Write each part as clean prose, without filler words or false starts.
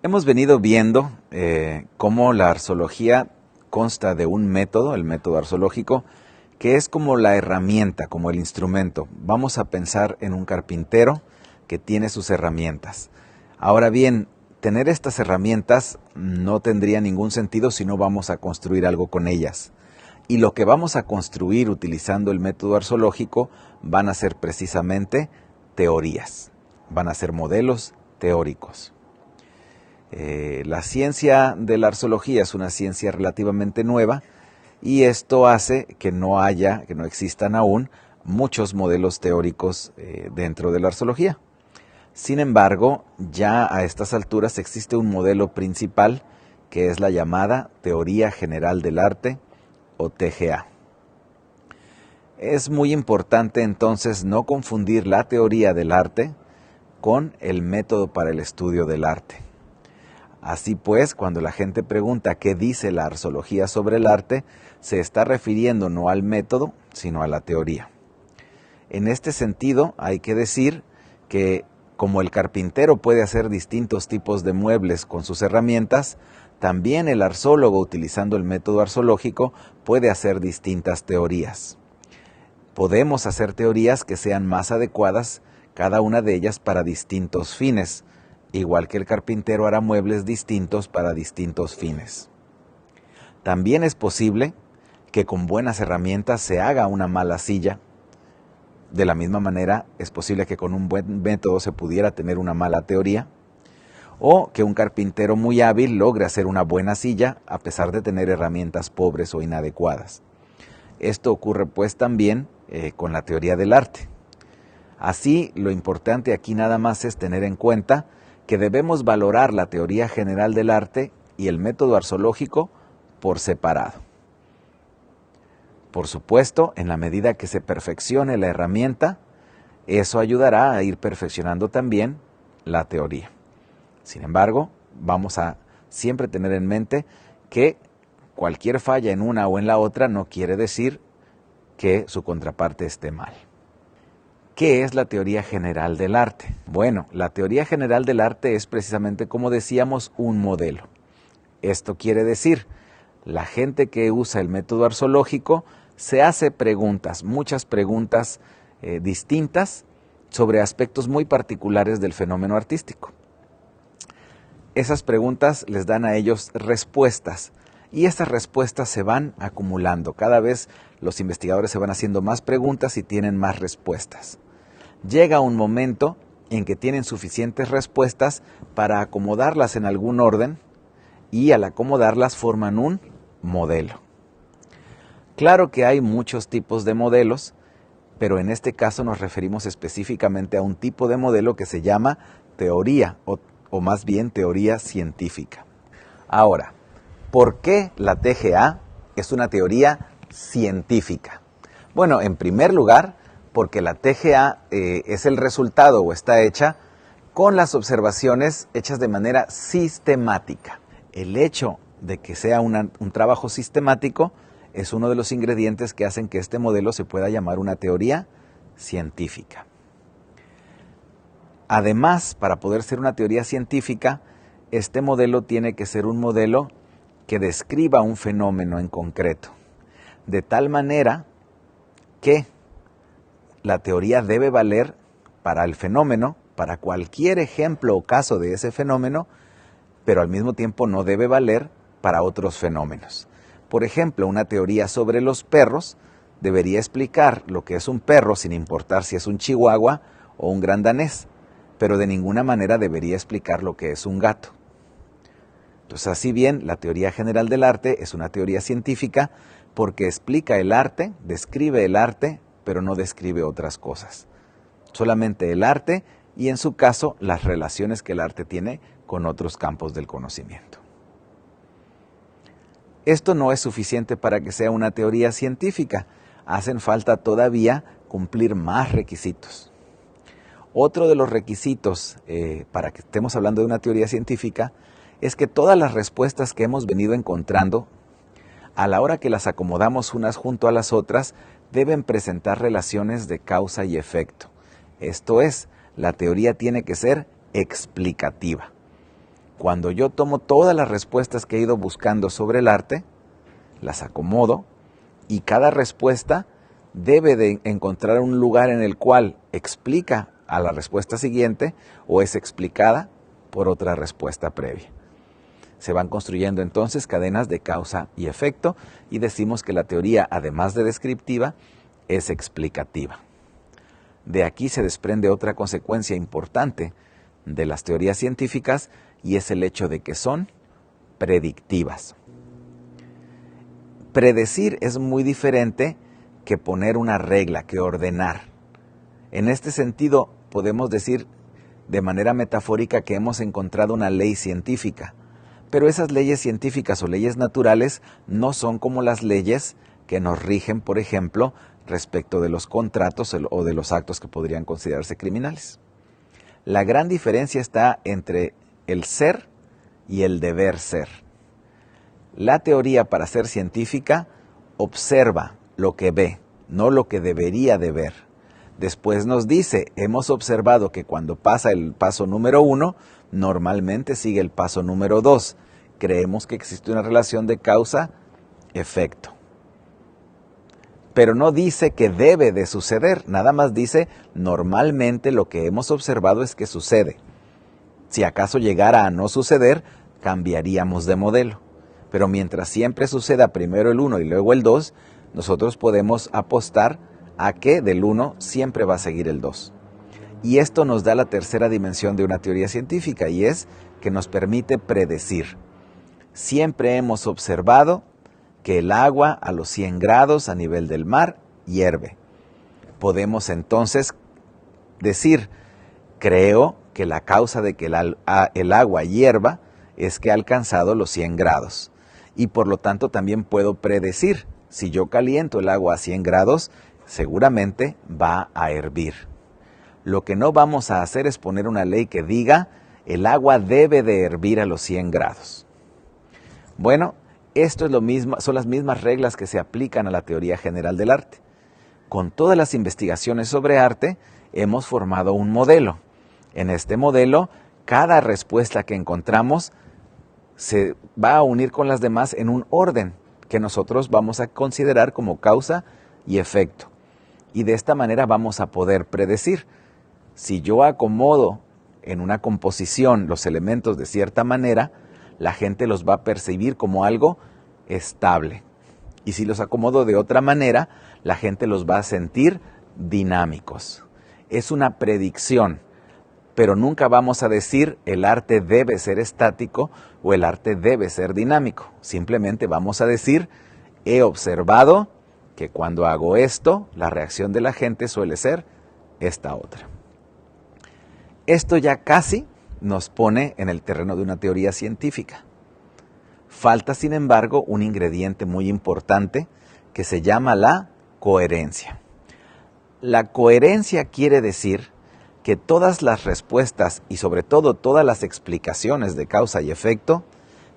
Hemos venido viendo cómo la arceología consta de un método, el método arceológico, que es como la herramienta, como el instrumento. Vamos a pensar en un carpintero que tiene sus herramientas. Ahora bien, tener estas herramientas no tendría ningún sentido si no vamos a construir algo con ellas. Y lo que vamos a construir utilizando el método arceológico van a ser precisamente teorías, van a ser modelos teóricos. La ciencia de la arceología es una ciencia relativamente nueva y esto hace que no existan aún muchos modelos teóricos dentro de la arceología. Sin embargo, ya a estas alturas existe un modelo principal que es la llamada Teoría General del Arte o TGA. Es muy importante entonces no confundir la teoría del arte con el método para el estudio del arte. Así pues, cuando la gente pregunta qué dice la arceología sobre el arte, se está refiriendo no al método, sino a la teoría. En este sentido, hay que decir que como el carpintero puede hacer distintos tipos de muebles con sus herramientas, también el arceólogo, utilizando el método arceológico, puede hacer distintas teorías. Podemos hacer teorías que sean más adecuadas, cada una de ellas para distintos fines, igual que el carpintero hará muebles distintos para distintos fines. También es posible que con buenas herramientas se haga una mala silla. De la misma manera, es posible que con un buen método se pudiera tener una mala teoría, o que un carpintero muy hábil logre hacer una buena silla a pesar de tener herramientas pobres o inadecuadas. Esto ocurre pues también con la teoría del arte. Así, lo importante aquí nada más es tener en cuenta que debemos valorar la teoría general del arte y el método arceológico por separado. Por supuesto, en la medida que se perfeccione la herramienta, eso ayudará a ir perfeccionando también la teoría. Sin embargo, vamos a siempre tener en mente que cualquier falla en una o en la otra no quiere decir que su contraparte esté mal. ¿Qué es la teoría general del arte? Bueno, la teoría general del arte es precisamente, como decíamos, un modelo. Esto quiere decir, la gente que usa el método arceológico se hace preguntas, muchas preguntas distintas sobre aspectos muy particulares del fenómeno artístico. Esas preguntas les dan a ellos respuestas y estas respuestas se van acumulando. Cada vez los investigadores se van haciendo más preguntas y tienen más respuestas. Llega un momento en que tienen suficientes respuestas para acomodarlas en algún orden y al acomodarlas forman un modelo. Claro que hay muchos tipos de modelos, pero en este caso nos referimos específicamente a un tipo de modelo que se llama teoría o más bien teoría científica. Ahora, ¿por qué la TGA es una teoría científica? Bueno, en primer lugar, porque la TGA es el resultado o está hecha con las observaciones hechas de manera sistemática. El hecho de que sea un trabajo sistemático es uno de los ingredientes que hacen que este modelo se pueda llamar una teoría científica. Además, para poder ser una teoría científica, este modelo tiene que ser un modelo que describa un fenómeno en concreto, de tal manera que la teoría debe valer para el fenómeno, para cualquier ejemplo o caso de ese fenómeno, pero al mismo tiempo no debe valer para otros fenómenos. Por ejemplo, una teoría sobre los perros debería explicar lo que es un perro sin importar si es un chihuahua o un gran danés, pero de ninguna manera debería explicar lo que es un gato. Entonces, así bien, la teoría general del arte es una teoría científica porque explica el arte, describe el arte, pero no describe otras cosas. Solamente el arte y, en su caso, las relaciones que el arte tiene con otros campos del conocimiento. Esto no es suficiente para que sea una teoría científica. Hacen falta todavía cumplir más requisitos. Otro de los requisitos para que estemos hablando de una teoría científica es que todas las respuestas que hemos venido encontrando, a la hora que las acomodamos unas junto a las otras, deben presentar relaciones de causa y efecto. Esto es, la teoría tiene que ser explicativa. Cuando yo tomo todas las respuestas que he ido buscando sobre el arte, las acomodo, y cada respuesta debe de encontrar un lugar en el cual explica a la respuesta siguiente o es explicada por otra respuesta previa. Se van construyendo entonces cadenas de causa y efecto y decimos que la teoría, además de descriptiva, es explicativa. De aquí se desprende otra consecuencia importante de las teorías científicas y es el hecho de que son predictivas. Predecir es muy diferente que poner una regla, que ordenar. En este sentido, podemos decir de manera metafórica que hemos encontrado una ley científica, pero esas leyes científicas o leyes naturales no son como las leyes que nos rigen, por ejemplo, respecto de los contratos o de los actos que podrían considerarse criminales. La gran diferencia está entre el ser y el deber ser. La teoría, para ser científica, observa lo que ve, no lo que debería de ver. Después nos dice, hemos observado que cuando pasa el paso número 1, normalmente sigue el paso número 2. Creemos que existe una relación de causa-efecto. Pero no dice que debe de suceder, nada más dice, normalmente lo que hemos observado es que sucede. Si acaso llegara a no suceder, cambiaríamos de modelo. Pero mientras siempre suceda primero el 1 y luego el 2, nosotros podemos apostar a que del 1 siempre va a seguir el 2. Y esto nos da la tercera dimensión de una teoría científica y es que nos permite predecir. Siempre hemos observado que el agua a los 100 grados a nivel del mar hierve. Podemos entonces decir, creo que la causa de que el agua hierva es que ha alcanzado los 100 grados. Y por lo tanto también puedo predecir, si yo caliento el agua a 100 grados, seguramente va a hervir. Lo que no vamos a hacer es poner una ley que diga, el agua debe de hervir a los 100 grados. Bueno, esto es lo mismo, son las mismas reglas que se aplican a la teoría general del arte. Con todas las investigaciones sobre arte, hemos formado un modelo. En este modelo, cada respuesta que encontramos se va a unir con las demás en un orden que nosotros vamos a considerar como causa y efecto. Y de esta manera vamos a poder predecir. Si yo acomodo en una composición los elementos de cierta manera, la gente los va a percibir como algo estable. Y si los acomodo de otra manera, la gente los va a sentir dinámicos. Es una predicción. Pero nunca vamos a decir el arte debe ser estático o el arte debe ser dinámico. Simplemente vamos a decir, he observado que cuando hago esto, la reacción de la gente suele ser esta otra. Esto ya casi nos pone en el terreno de una teoría científica. Falta, sin embargo, un ingrediente muy importante que se llama la coherencia. La coherencia quiere decir que todas las respuestas y sobre todo todas las explicaciones de causa y efecto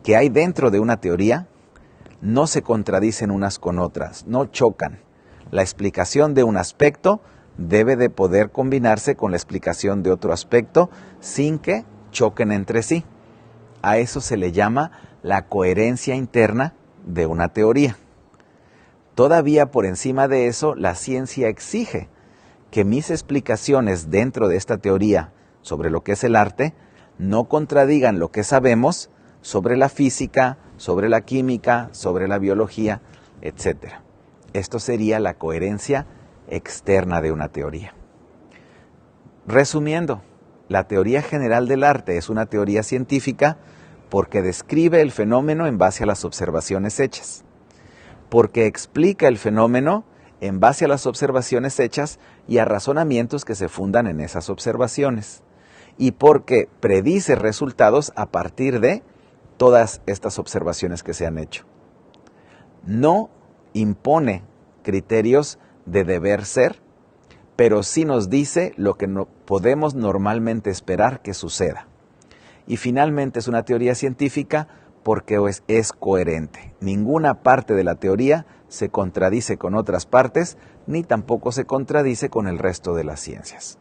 que hay dentro de una teoría no se contradicen unas con otras, no chocan. La explicación de un aspecto debe de poder combinarse con la explicación de otro aspecto sin que choquen entre sí. A eso se le llama la coherencia interna de una teoría. Todavía por encima de eso, la ciencia exige que mis explicaciones dentro de esta teoría sobre lo que es el arte no contradigan lo que sabemos sobre la física, sobre la química, sobre la biología, etc. Esto sería la coherencia externa de una teoría. Resumiendo, la teoría general del arte es una teoría científica porque describe el fenómeno en base a las observaciones hechas, porque explica el fenómeno en base a las observaciones hechas y a razonamientos que se fundan en esas observaciones, y porque predice resultados a partir de todas estas observaciones que se han hecho. No impone criterios de deber ser, pero sí nos dice lo que no podemos normalmente esperar que suceda. Y finalmente es una teoría científica porque es coherente. Ninguna parte de la teoría se contradice con otras partes, ni tampoco se contradice con el resto de las ciencias.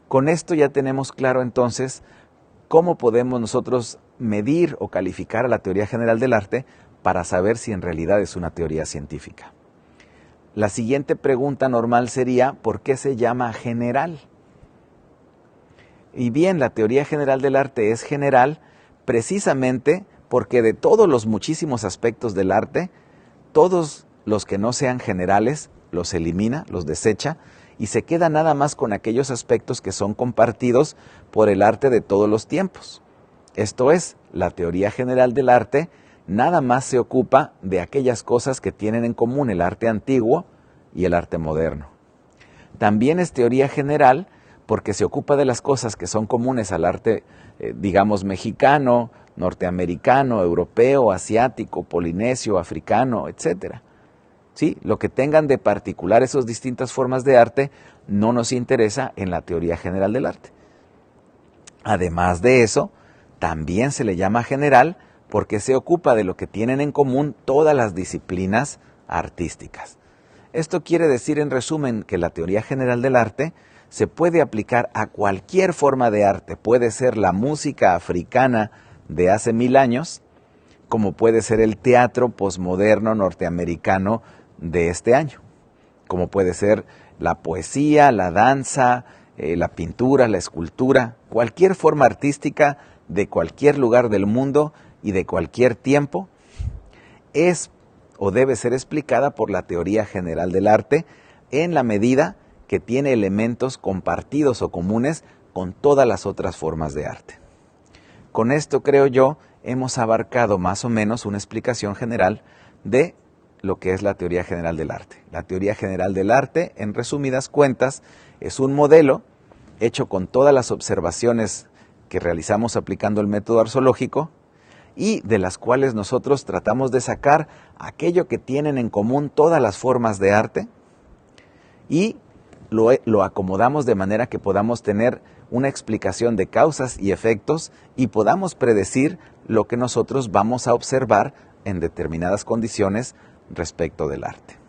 Con esto ya tenemos claro entonces ¿cómo podemos nosotros medir o calificar a la teoría general del arte para saber si en realidad es una teoría científica? La siguiente pregunta normal sería, ¿por qué se llama general? Y bien, la teoría general del arte es general precisamente porque de todos los muchísimos aspectos del arte, todos los que no sean generales los elimina, los desecha, y se queda nada más con aquellos aspectos que son compartidos por el arte de todos los tiempos. Esto es, la teoría general del arte nada más se ocupa de aquellas cosas que tienen en común el arte antiguo y el arte moderno. También es teoría general porque se ocupa de las cosas que son comunes al arte, digamos, mexicano, norteamericano, europeo, asiático, polinesio, africano, etc. ¿Sí? Lo que tengan de particular esas distintas formas de arte no nos interesa en la teoría general del arte. Además de eso, también se le llama general porque se ocupa de lo que tienen en común todas las disciplinas artísticas. Esto quiere decir, en resumen, que la teoría general del arte se puede aplicar a cualquier forma de arte. Puede ser la música africana de hace 1000 años, como puede ser el teatro posmoderno norteamericano de este año, como puede ser la poesía, la danza, la pintura, la escultura, cualquier forma artística de cualquier lugar del mundo y de cualquier tiempo es o debe ser explicada por la teoría general del arte en la medida que tiene elementos compartidos o comunes con todas las otras formas de arte. Con esto, creo yo, hemos abarcado más o menos una explicación general de lo que es la teoría general del arte. La teoría general del arte, en resumidas cuentas, es un modelo hecho con todas las observaciones que realizamos aplicando el método arzoológico y de las cuales nosotros tratamos de sacar aquello que tienen en común todas las formas de arte y lo acomodamos de manera que podamos tener una explicación de causas y efectos y podamos predecir lo que nosotros vamos a observar en determinadas condiciones respecto del arte.